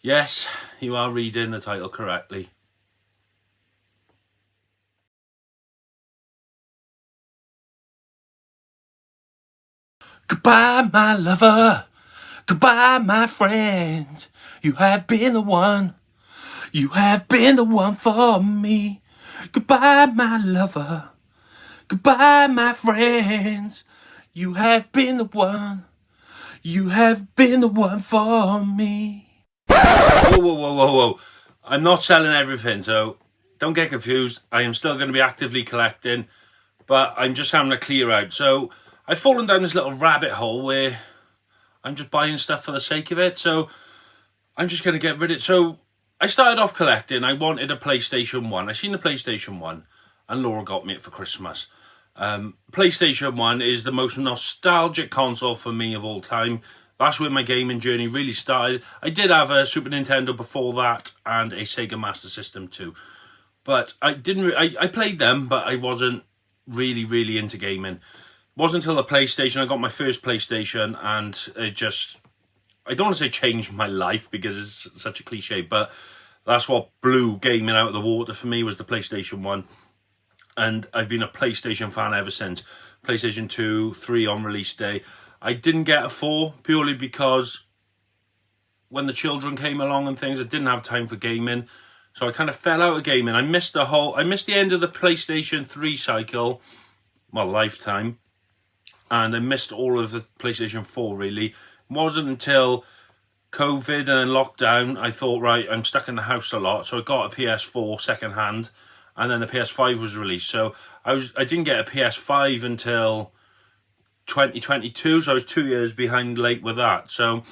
Yes, you are reading the title correctly. Goodbye, my lover. Goodbye, my friend. You have been the one. You have been the one for me. Goodbye, my lover. Goodbye, my friends. You have been the one. You have been the one for me. Whoa, whoa, whoa, whoa, whoa. I'm not selling everything, so don't get confused. I am still going to be actively collecting, but I'm just having a clear out. So I've fallen down this little rabbit hole where I'm just buying stuff for the sake of it. So I'm just going to get rid of it. So I started off collecting. I wanted a PlayStation 1. I seen the PlayStation 1 and Laura got me it for Christmas. PlayStation 1 is the most nostalgic console for me of all time. That's where my gaming journey really started. I did have a Super Nintendo before that and a Sega Master System too. But I didn't. I played them, but I wasn't really into gaming. It wasn't until the PlayStation I got my first PlayStation, and it just, I don't want to say changed my life because it's such a cliche, but that's what blew gaming out of the water for me, was the PlayStation 1. And I've been a PlayStation fan ever since. PlayStation 2, 3 on release day. I didn't get a 4 purely because when the children came along and things, I didn't have time for gaming. So I kind of fell out of gaming. I missed the end of the PlayStation 3 cycle, well, lifetime. And I missed all of the PlayStation 4 really. It wasn't until COVID and then lockdown, I thought, right, I'm stuck in the house a lot. So I got a PS4 second hand, and then the PS5 was released. So I didn't get a PS5 until 2022, so I was 2 years behind late with that. So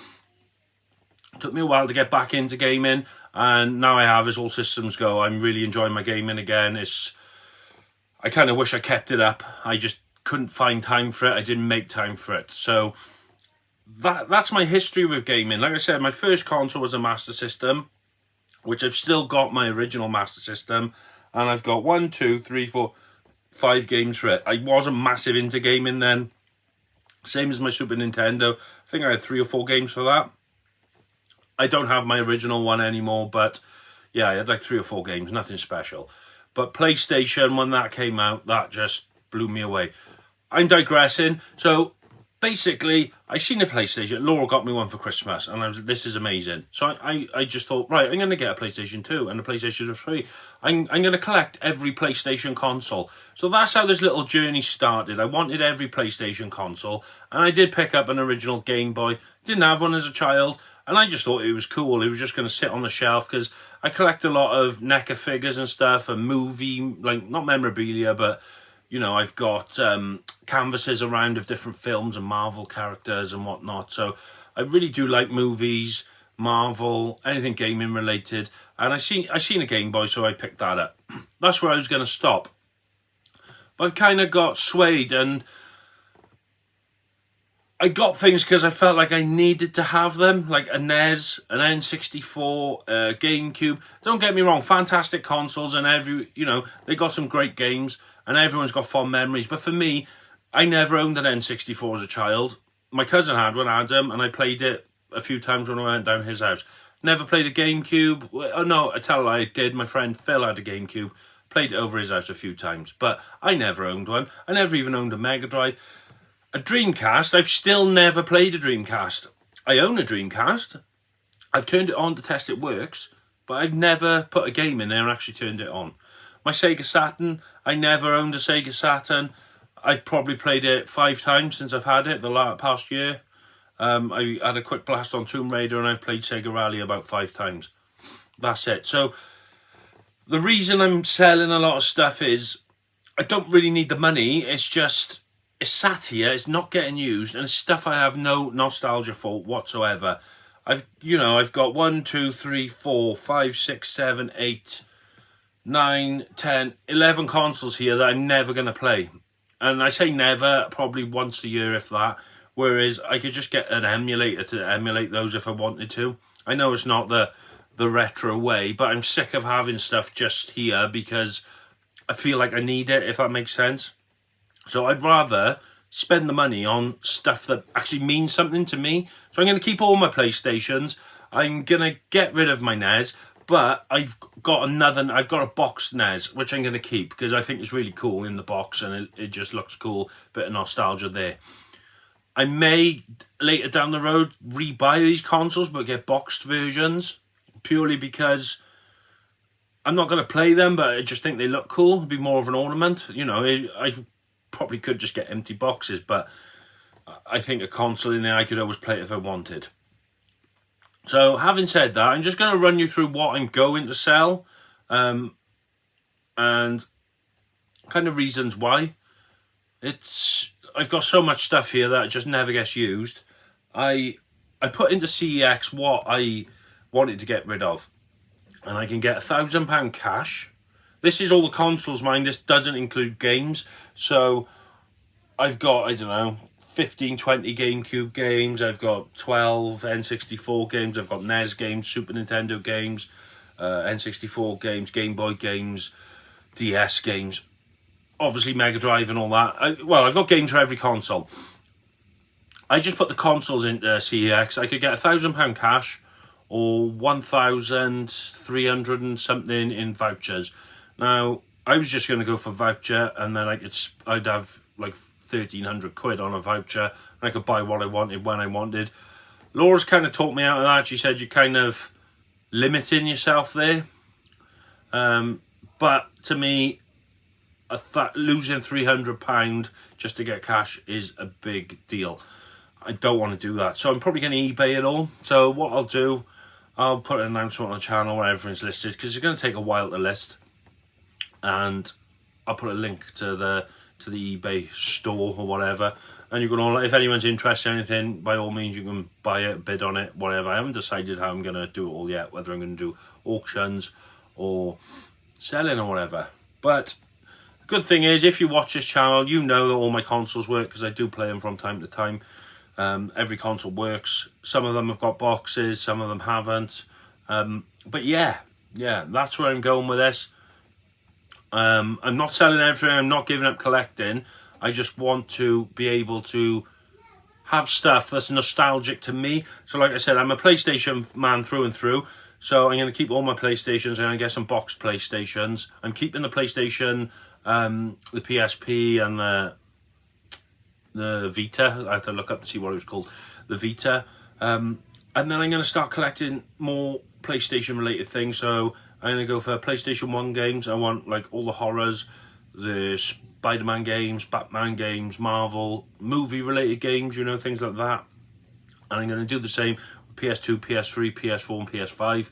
it took me a while to get back into gaming, and now I have, as all systems go, I'm really enjoying my gaming again. I kind of wish I kept it up. I just couldn't find time for it. I didn't make time for it. So that's my history with gaming. Like I said, my first console was a Master System, which I've still got my original Master System, and I've got 1, 2, 3, 4, 5 games for it. I wasn't massive into gaming then. Same as my Super Nintendo. I think I had 3 or 4 games for that. I don't have my original one anymore, but yeah, I had like 3 or 4 games, nothing special. But PlayStation, when that came out, that just blew me away. I'm digressing. So basically, I seen a PlayStation. Laura got me one for Christmas, and I was like, this is amazing. So I just thought, right, I'm going to get a PlayStation 2 and a PlayStation 3. I'm going to collect every PlayStation console. So that's how this little journey started. I wanted every PlayStation console, and I did pick up an original Game Boy. Didn't have one as a child, and I just thought it was cool. It was just going to sit on the shelf because I collect a lot of NECA figures and stuff, and movie, like, not memorabilia, but you know, I've got canvases around of different films and Marvel characters and whatnot. So I really do like movies, Marvel, anything gaming related. And I seen a Game Boy, so I picked that up. That's where I was going to stop. But I've kind of got swayed, and I got things because I felt like I needed to have them, like a NES, an N64, GameCube. Don't get me wrong, fantastic consoles, and they got some great games, and everyone's got fond memories. But for me, I never owned an N64 as a child. My cousin had one, Adam, and I played it a few times when I went down his house. Never played a GameCube. Oh no, I tell you, I did. My friend Phil had a GameCube. Played it over his house a few times, but I never owned one. I never even owned a Mega Drive. A Dreamcast, I've still never played a Dreamcast. I own a Dreamcast. I've turned it on to test it works, but I've never put a game in there and actually turned it on. My Sega Saturn, I never owned a Sega Saturn. I've probably played it 5 times since I've had it the past year. I had a quick blast on Tomb Raider, and I've played Sega Rally about 5 times. That's it. So the reason I'm selling a lot of stuff is I don't really need the money. It's just, it's sat here, it's not getting used, and it's stuff I have no nostalgia for whatsoever. I've got 1, 2, 3, 4, 5, 6, 7, 8, 9, 10, 11 consoles here that I'm never going to play. And I say never, probably once a year if that. Whereas I could just get an emulator to emulate those if I wanted to. I know it's not the retro way, but I'm sick of having stuff just here because I feel like I need it, if that makes sense. So I'd rather spend the money on stuff that actually means something to me. So I'm going to keep all my PlayStations. I'm gonna get rid of my NES, but I've got a boxed NES, which I'm gonna keep because I think it's really cool in the box and it just looks cool. Bit of nostalgia there. I may later down the road rebuy these consoles but get boxed versions, purely because I'm not going to play them, but I just think they look cool. It'd be more of an ornament. You know, I probably could just get empty boxes, but I think a console in there, I could always play it if I wanted. So having said that, I'm just going to run you through what I'm going to sell, and kind of reasons why. I've got so much stuff here that just never gets used. I put into CEX what I wanted to get rid of, and I can get £1,000 cash. This is all the consoles, mind. This doesn't include games. So I've got, I don't know, 15, 20 GameCube games. I've got 12 N64 games. I've got NES games, Super Nintendo games, N64 games, Game Boy games, DS games. Obviously Mega Drive and all that. I've got games for every console. I just put the consoles into CEX. I could get £1,000 cash or 1,300 and something in vouchers. Now, I was just going to go for voucher, and then I'd have like 1,300 quid on a voucher, and I could buy what I wanted when I wanted. Laura's kind of talked me out of that. She said you're kind of limiting yourself there. But to me, losing £300 just to get cash is a big deal. I don't want to do that, so I'm probably going to eBay it all. So what I'll do, I'll put an announcement on the channel where everything's listed, because it's going to take a while to list, and I'll put a link to the eBay store or whatever, and you can all, if anyone's interested in anything, by all means you can buy it, bid on it, whatever. I haven't decided how I'm going to do it all yet, whether I'm going to do auctions or selling or whatever. But good thing is, if you watch this channel, you know that all my consoles work, because I do play them from time to time. Every console works. Some of them have got boxes, some of them haven't. But yeah, that's where I'm going with this. I'm not selling everything. I'm not giving up collecting. I just want to be able to have stuff that's nostalgic to me. So like I said, I'm a PlayStation man through and through. So I'm going to keep all my PlayStations, and I get some boxed PlayStations. I'm keeping the PlayStation, the PSP, and the Vita. I have to look up to see what it was called. The Vita. And then I'm going to start collecting more PlayStation related things. So I'm going to go for PlayStation 1 games. I want like all the horrors, the Spider-Man games, Batman games, Marvel, movie related games, you know, things like that. And I'm going to do the same with PS2, PS3, PS4 and PS5.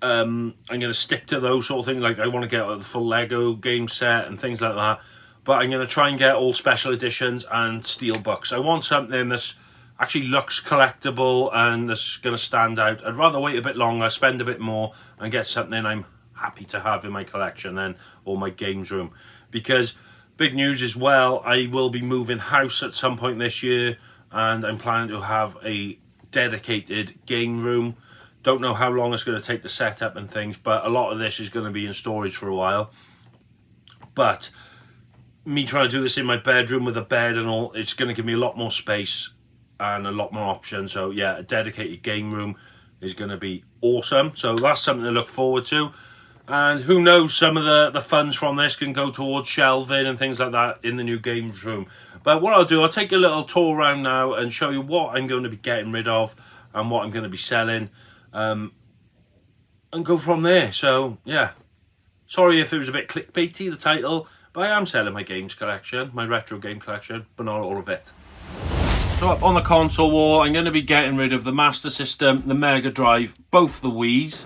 I'm going to stick to those sort of things. Like I want to get the full Lego game set and things like that. But I'm going to try and get all special editions and steelbooks. I want something that's actually looks collectible and that's going to stand out. I'd rather wait a bit longer, spend a bit more, and get something I'm happy to have in my collection then, or my games room. Because big news as well, I will be moving house at some point this year, and I'm planning to have a dedicated game room. Don't know how long it's going to take to set up and things, but a lot of this is going to be in storage for a while. But me trying to do this in my bedroom with a bed and all, it's going to give me a lot more space and a lot more options. So yeah, a dedicated game room is going to be awesome. So that's something to look forward to. And who knows, some of the funds from this can go towards shelving and things like that in the new games room. But what I'll do, I'll take a little tour around now and show you what I'm going to be getting rid of and what I'm going to be selling, and go from there. So yeah, sorry if it was a bit clickbaity, the title, but I am selling my games collection, my retro game collection, but not all of it. So up on the console wall, I'm going to be getting rid of the Master System, the Mega Drive, both the Wiis.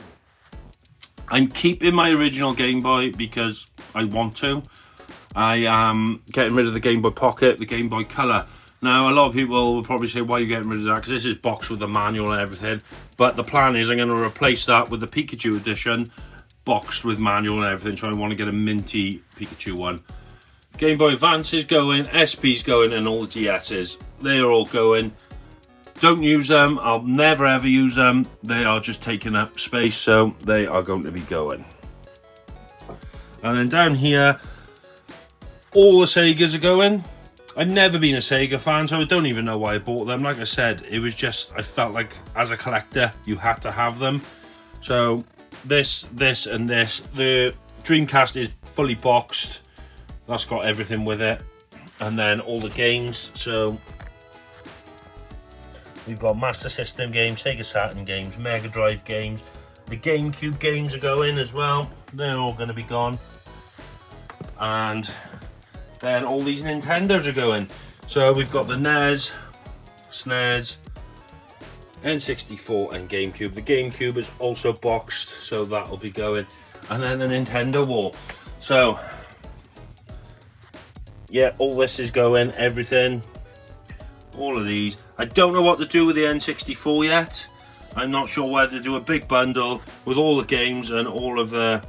I'm keeping my original Game Boy because I want to. I am getting rid of the Game Boy Pocket, the Game Boy Color. Now, a lot of people will probably say, why are you getting rid of that? Because this is boxed with the manual and everything. But the plan is I'm going to replace that with the Pikachu edition, boxed with manual and everything. So I want to get a minty Pikachu one. Game Boy Advance is going, SP's going, and all the GS's. They are all going. Don't use them. I'll never ever use them. They are just taking up space, so they are going to be going. And then down here, all the Segas are going. I've never been a Sega fan, so I don't even know why I bought them. Like I said, it was just, I felt like as a collector, you had to have them. So this, and this. The Dreamcast is fully boxed. That's got everything with it. And then all the games. So we've got Master System games, Sega Saturn games, Mega Drive games. The GameCube games are going as well. They're all going to be gone. And then all these Nintendos are going. So we've got the NES, SNES, N64 and GameCube. The GameCube is also boxed, so that'll be going. And then the Nintendo wall. So yeah, all this is going, everything. All of these. I don't know what to do with the N64 yet. I'm not sure whether to do a big bundle with all the games and all of the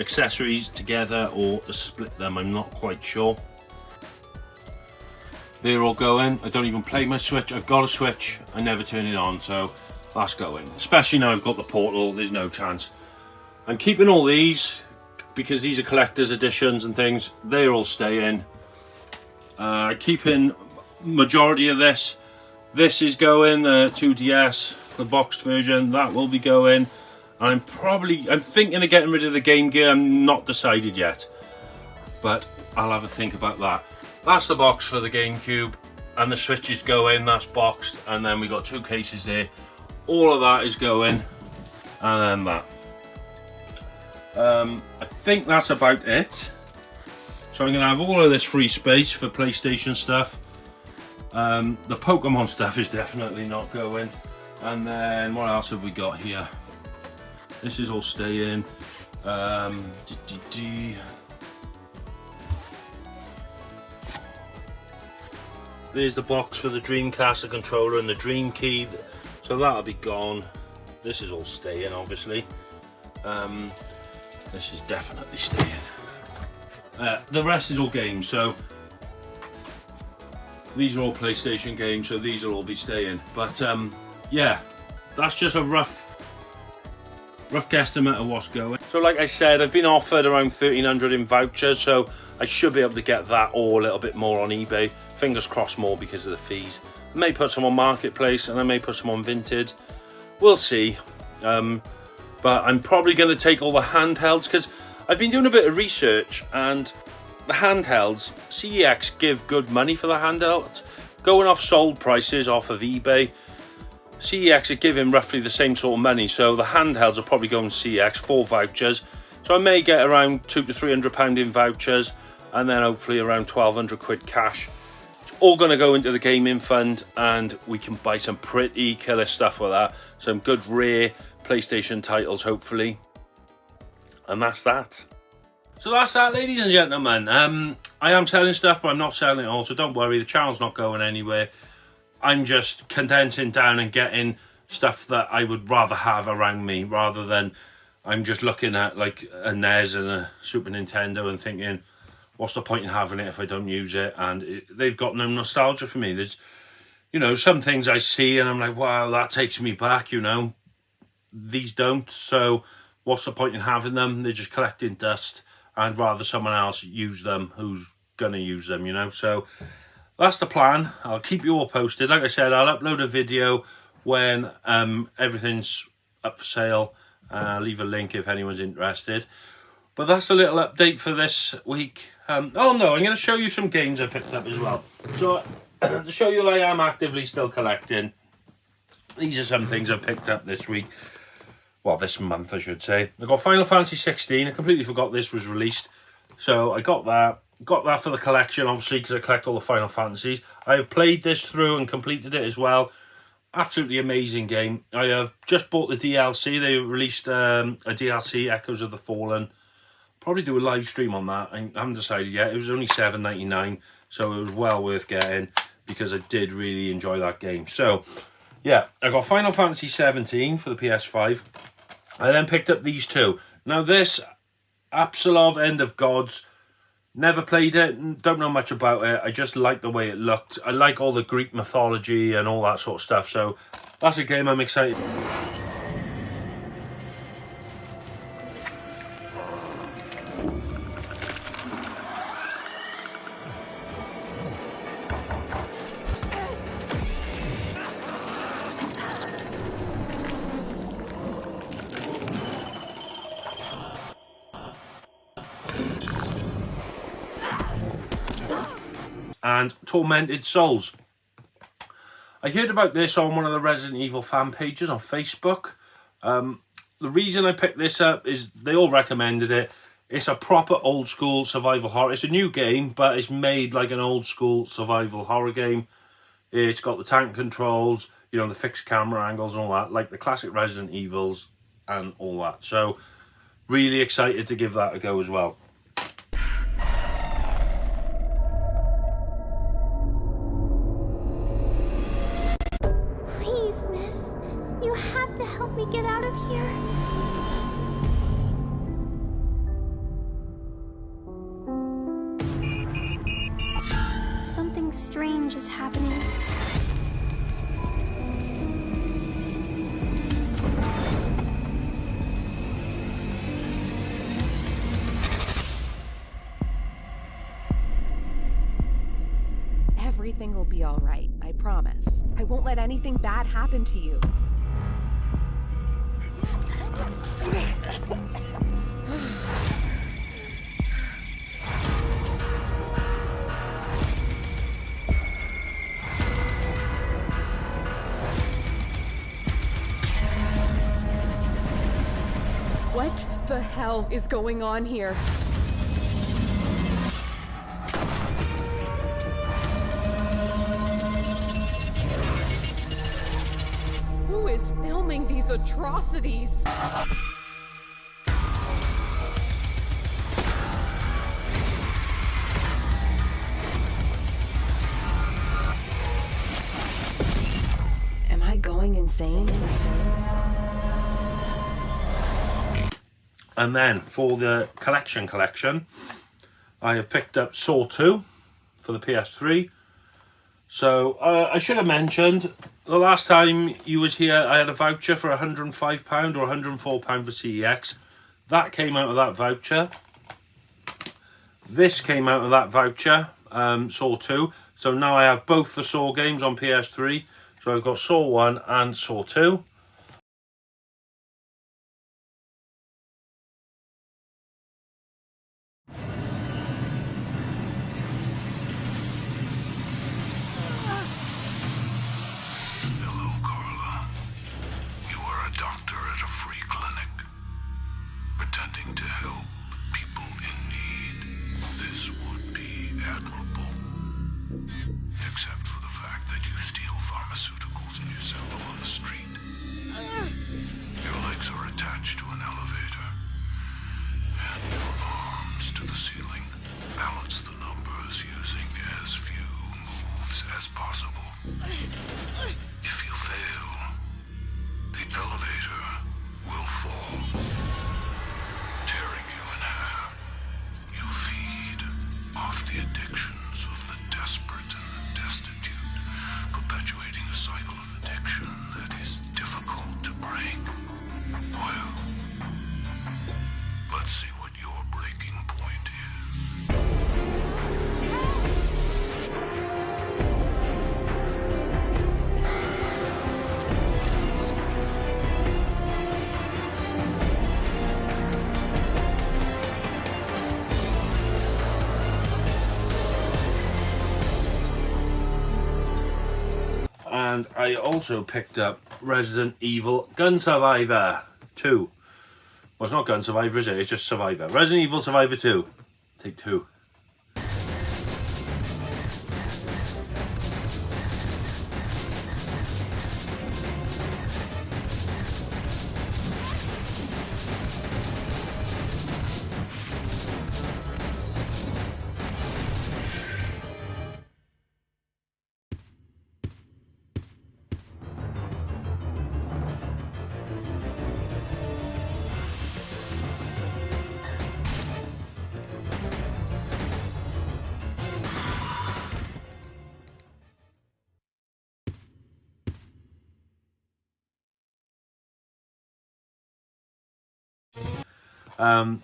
accessories together or to split them. I'm not quite sure. They're all going. I don't even play my Switch. I've got a Switch. I never turn it on, so that's going. Especially now I've got the Portal, there's no chance. I'm keeping all these because these are collector's editions and things. They're all staying. Keeping majority of this. This is going, the 2DS, the boxed version, that will be going. I'm thinking of getting rid of the Game Gear. I'm not decided yet, but I'll have a think about that. That's the box for the GameCube, and the Switch is going, that's boxed, and then we got 2 cases there. All of that is going, and then that. I think that's about it. So I'm going to have all of this free space for PlayStation stuff. The Pokemon stuff is definitely not going. And then what else have we got here? This is all staying. There's the box for the Dreamcast, the controller and the Dream Key. So that'll be gone. This is all staying, obviously. This is definitely staying. The rest is all games, so these are all PlayStation games, so these will all be staying. But yeah, that's just a rough guesstimate of what's going. So like I said, I've been offered around 1,300 in vouchers, so I should be able to get that or a little bit more on eBay. Fingers crossed more because of the fees. I may put some on Marketplace and I may put some on Vinted. We'll see. But I'm probably going to take all the handhelds because I've been doing a bit of research, and the handhelds, CEX give good money for the handhelds. Going off sold prices off of eBay, CEX are giving roughly the same sort of money, so the handhelds are probably going CEX for vouchers. So I may get around £200 to £300 in vouchers, and then hopefully around 1,200 quid cash. It's all going to go into the gaming fund, and we can buy some pretty killer stuff with that. Some good rare PlayStation titles, hopefully. And that's that. So that's that, ladies and gentlemen. I am selling stuff, but I'm not selling it all, so don't worry, the channel's not going anywhere. I'm just condensing down and getting stuff that I would rather have around me, rather than I'm just looking at like a NES and a Super Nintendo and thinking, what's the point in having it if I don't use it? And they've got no nostalgia for me. There's, you know, some things I see and I'm like, wow, that takes me back, you know. These don't, so what's the point in having them? They're just collecting dust, and rather someone else use them who's gonna use them, you know. So that's the plan. I'll keep you all posted. Like I said, I'll upload a video when everything's up for sale. I'll leave a link if anyone's interested. But that's a little update for this week. Oh no, I'm going to show you some games I picked up as well. So to show you I am actively still collecting, these are some things I picked up this week. Well, this month I should say. I got Final Fantasy 16. I completely forgot this was released. So I got that. Got that for the collection, obviously, because I collect all the Final Fantasies. I have played this through and completed it as well. Absolutely amazing game. I have just bought the DLC. They released a DLC, Echoes of the Fallen. Probably do a live stream on that. I haven't decided yet. It was only $7.99, so it was well worth getting because I did really enjoy that game. So, yeah, I got Final Fantasy 17 for the PS5. I then picked up these two. Now this, Absolov End of Gods, never played it, don't know much about it. I just like the way it looked. I like all the Greek mythology and all that sort of stuff. So that's a game I'm excited. and Tormented Souls. I heard about this on one of the Resident Evil fan pages on Facebook. The reason I picked this up is they all recommended it. It's a proper old school survival horror. It's a new game, but it's made like an old school survival horror game. It's got the tank controls, you know, the fixed camera angles and all that, like the classic Resident Evils and all that. So really excited to give that a go as well. Please, miss, you have to help me get out of here. Something strange is happening. Everything will be all right, I promise. I won't let anything bad happen to you. What the hell is going on here? Who is filming these atrocities? Am I going insane? And then for the collection, I have picked up Saw 2 for the PS3. So I should have mentioned, the last time you was here, I had a voucher for £105 or £104 for CEX. That came out of that voucher. This came out of that voucher, Saw 2. So now I have both the Saw games on PS3. So I've got Saw 1 and Saw 2. Pretending to help people in need. This would be admirable. Except for the fact that you steal pharmaceuticals and you sell them on the street. Your legs are attached to an elevator. And your arms to the ceiling. Balance the numbers using as few moves as possible. If you fail, the elevator will fall, tearing you in half. You feed off the addictions of the desperate and the destitute, perpetuating a cycle of addiction that is difficult to break. Well, let's see what your breaking point is. And I also picked up Resident Evil Gun Survivor 2. Well, it's not Gun Survivor, is it? It's just Survivor. Resident Evil Survivor 2. Take 2.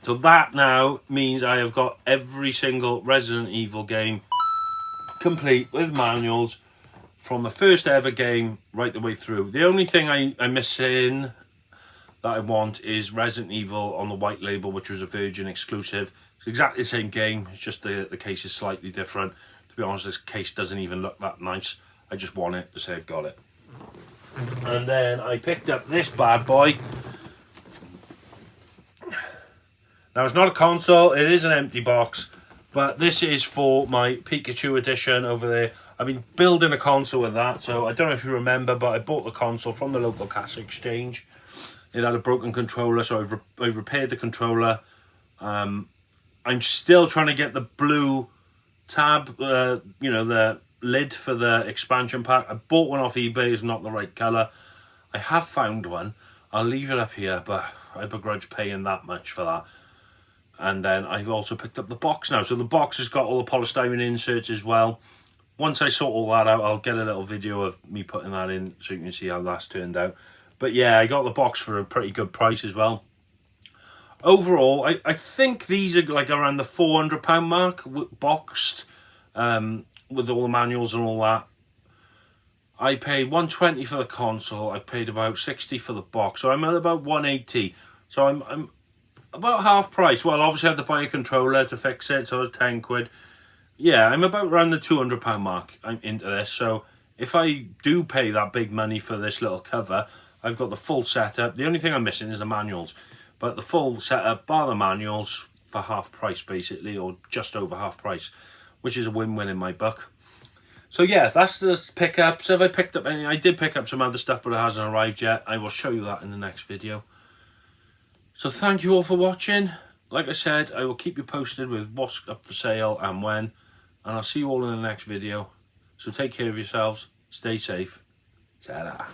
So that now means I have got every single Resident Evil game complete with manuals from the first ever game right the way through. The only thing I'm missing that I want is Resident Evil on the white label, which was a Virgin exclusive. It's exactly the same game, it's just the case is slightly different. To be honest, this case doesn't even look that nice. I just want it to say I've got it. And then I picked up this bad boy. Now, it's not a console, it is an empty box, but this is for my Pikachu edition over there. I've been building a console with that, so I don't know if you remember, but I bought the console from the local cash exchange. It had a broken controller, so I've repaired the controller. I'm still trying to get the blue tab, you know, the lid for the expansion pack. I bought one off eBay, it's not the right colour. I have found one. I'll leave it up here, but I begrudge paying that much for that. And then I've also picked up the box now. So the box has got all the polystyrene inserts as well. Once I sort all that out, I'll get a little video of me putting that in so you can see how that's turned out. But yeah, I got the box for a pretty good price as well. Overall, I think these are like around the £400 mark, boxed, with all the manuals and all that. I paid $120 for the console. I paid about $60 for the box. So I'm at about $180. So I'm about half price. Well, obviously I had to buy a controller to fix it, so it was 10 quid. Yeah, I'm about around the £200 mark. I'm into this. So if I do pay that big money for this little cover, I've got the full setup. The only thing I'm missing is the manuals. But the full setup, bar the manuals, for half price basically, or just over half price, which is a win-win in my book. So yeah, that's the pickups. Have I picked up any? I did pick up some other stuff, but it hasn't arrived yet. I will show you that in the next video. So thank you all for watching. Like I said, I will keep you posted with what's up for sale and when. And I'll see you all in the next video. So take care of yourselves. Stay safe. Ta-da.